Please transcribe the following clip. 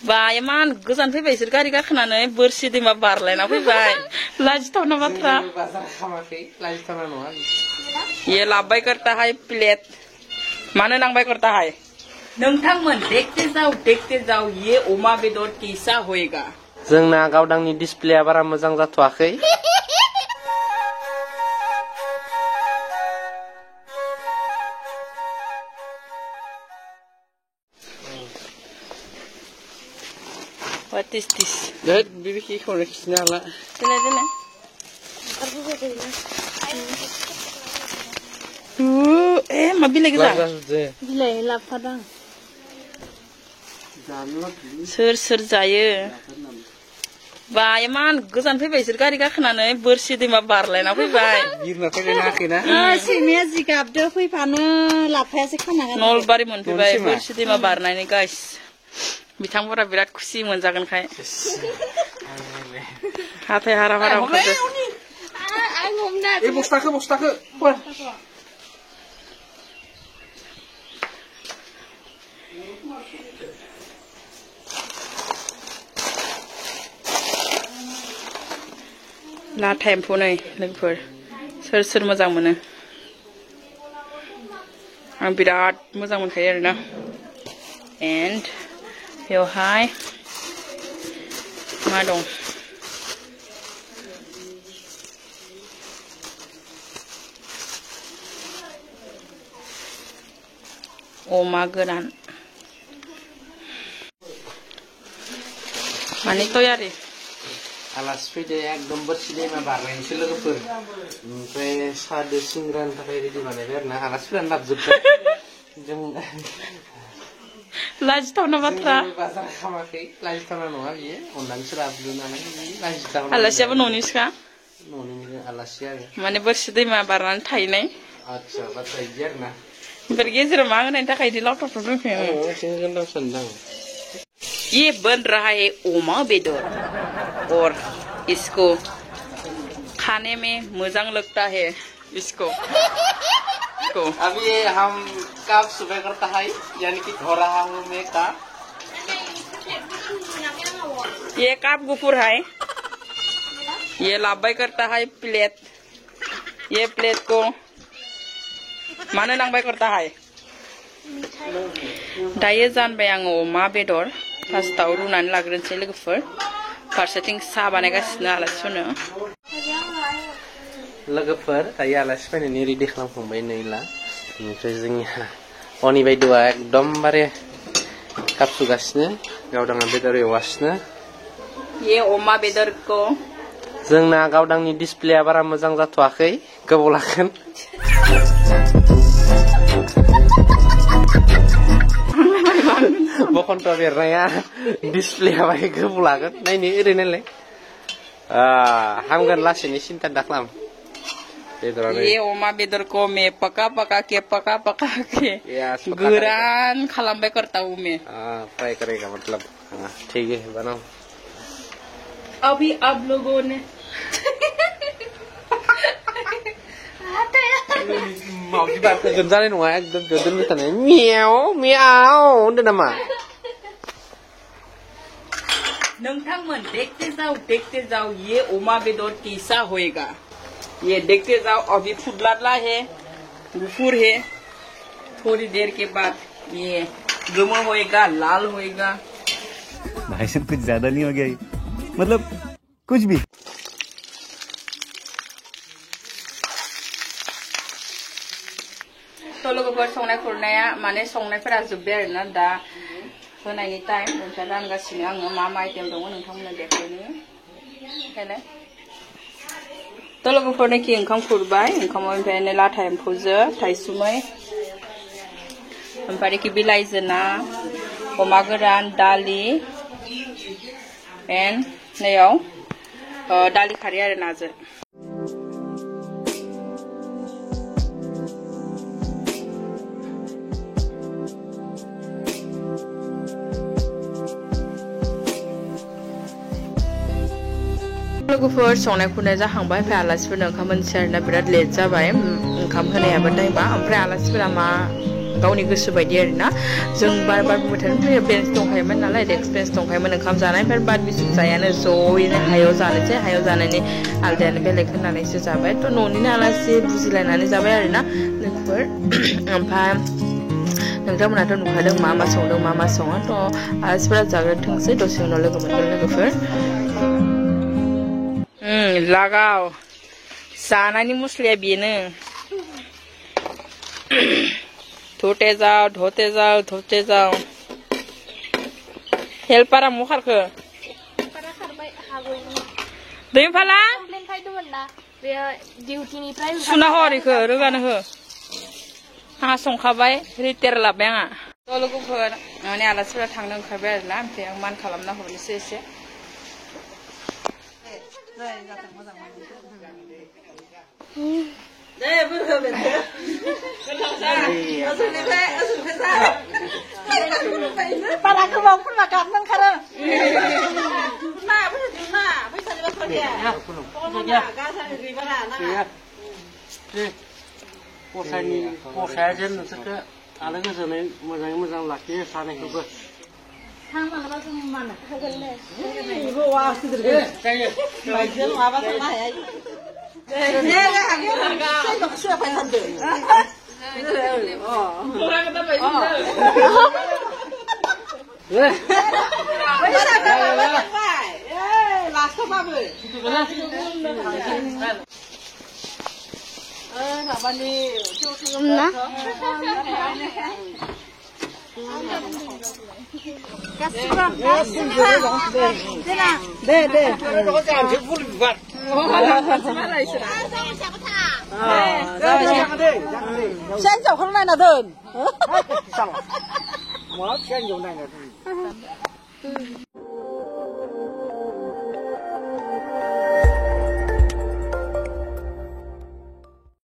बा इमान गोजान फैबाय इसोर गारि गाखोनानै बोरसि दैमा बारलायना फैबाय लाजिथावना बाथ्रा ये लाबबाय करता है प्लेट मानो नांबाय करता है नोंथांमोन देखते जाओ ये अमा बेदर कैसा होएगा जोंना गावदांनि डिसप्लेया बारा मोजां जाथ'वाखै What is this? Lihat bibi kiko nak nyala. Dene. Mabil lagi dah. Bilai lap padang. Ser jaya. Ba iman गोजान फैबाय इसोर गारि गाखोनानै बोरसि दैमा बारलायना फैबाय बिरना फैनाखैना सिमिया जिगाबदो फैफानो लाफायासो खानांगोन नलबारि मोनफैबाय बोरसि दैमा बारनायनि गाइस बिथांफोरा बिराद खुसि मोनजागोनखाय हाथाय हारा हारा ओंखारदो बस्ताखौ लाथा एम्फौ नै लोगोफोर सोर मोजां मोनो आं बिराद मोजां मोनखायो आरोना एन्ड बेवहाय मा दं अमा गोरान माने तयारी आलासि फैदो एकदम बोरसि दैमा बारनायनिसो लोगोफोर ओमफ्राय सादो सिंग्रानि थाखाय रेडि बानायबाय आरोना आलासिफोरानो लाबजोब्बाय जों लाजिथावना बाथ्रा बाजार खामाखै लाजिथावना नङा बियो अननानैसो लाबोदों नालाय लाजिथावना आलासियाबो न'निसोखा न'निनो आलासि आरो माने बोरसि दैमा बारनानै थाहैनाय आतसा बाथ्रा इदि आरोना ओमफ्राय गेजेराव मा होनायनि थाखाय इदि लावथावथाव दोनखायो ये बन रहा है ओमा बेदर और इसको खाने में मजा लगता है इसको अभी हम काप सुबह करता है यानी कि धो रहा हूँ मैं काप ये काप गुफुर है ये लाबाई करता है प्लेट ये प्लेट को मानो नांबाय करता है दायो जानबाय आङो अमा बेदर फार्स्टआव रुनानै लाग्रोनोसै लोगोफोर फारसेथिं साहा बानायगासिनो आलासिफोरनो लोगोफोर दायो आलासि फैनायनि रेडि खालामखांबाय नैला ओमफ्राय जोंनिया अनि बायद'आ एकदमबारे काप सुगासिनो गावदाङा बेदर एवगासिनो ये अमा बेदरखौ जोंना गावदांनि डिसप्लेया बारा मोजां जाथ'वाखै गोबाव लागोन बखन्थ बेरनाया डिसप्लेया बाहाय गोबाव लागोन नायनो ओरैनोलाय हामगोन लासैनो सिन्था दाखालाम ये अमा बेदरखौ मैं पका के गोरान खालामबाय करता हूँ मैं फ्राई करेगा मतलब ठीक है बनाओ अभी आप लोगों ने मावजि बार जानाय नङा एकदम दोनबाय थानाय मियाव मियाव होनदों नामा नोंथांमोन देखते जाओ ये ओमा बेदर कैसा होएगा ये देखते जाओ अभी फुदलाला है गुफुर है थोड़ी देर के बाद ये गमा होएगा लाल होएगा भाई साहब कुछ ज्यादा नहीं हो गया मतलब कुछ भी तो लोगोफोर संनाय खुरनाया माने संनायफोरा जोब्बाय आरोना दा होनायनि टाइम ओमफ्राय रानगासिनो आङो मा आइटेम दङ नोंथांमोननो देखायनो ओंखायनो तो लोगोफोरनोखि ओंखाम खुरबाय ओंखामाव ओमफ्राय लाथा एम्फौजों थाइसुमै ओमफ्राय बिलाइजों ना अमा गोरान दालि एन्ड नैयाव दालि खारै आरो नाजों लोगोफोर संनाय खुरनाय जाखांबाय ओमफ्राय आलासिफोरनो ओंखाम होनोसै आरोना बिराद लेट जाबाय ओंखाम होनायाबो टाइमा ओमफ्राय आलासिफोरा मा गावनि गोसो बायदि आरोना जों बार बार बुंबाय थादों बेन्स दंखायोमोन नालाय डेस्क बेन्स दंखायोमोन ओंखाम जानायनिफ्राय बाद बिसोर जायानो ज'यैनो हायाव जानोसै हायाव जानायनि आलदायानो बेलेग होनानैसो जाबाय थ' न'निनो आलासि बुजिलायनानै जाबाय आरोना लोगोफोर ओमफ्राय नोंथांमोनाथ' नुखादों मा मा संदों मा मा सङो थ' आलासिफोरा जाग्रोथोंसै दसे उनाव लोगो मोनगोन लोगोफोर लागाव जानायनि मस्लाया बेनो धोते जाओ हेल्पारा मु खारखो दै फाला सुना हर इखो रोगानो हो आंहा संखाबाय रिटायार लाबाय आंहा थ' लोगोफोर माने आलासिफोरा थांनो ओंखारबाय आरोना ओमफ्राय आं मान खालामना हरनोसै एसे Para kebang pun makan nangkara. Posajen nusuknya ada kesannya mo장 laki sana juga. Ibu wah sudah. Bagian apa sama ya? Saya tak siapa yang ada. Orang kata baik Sen dầu không này là đơn. Mở sen dầu này là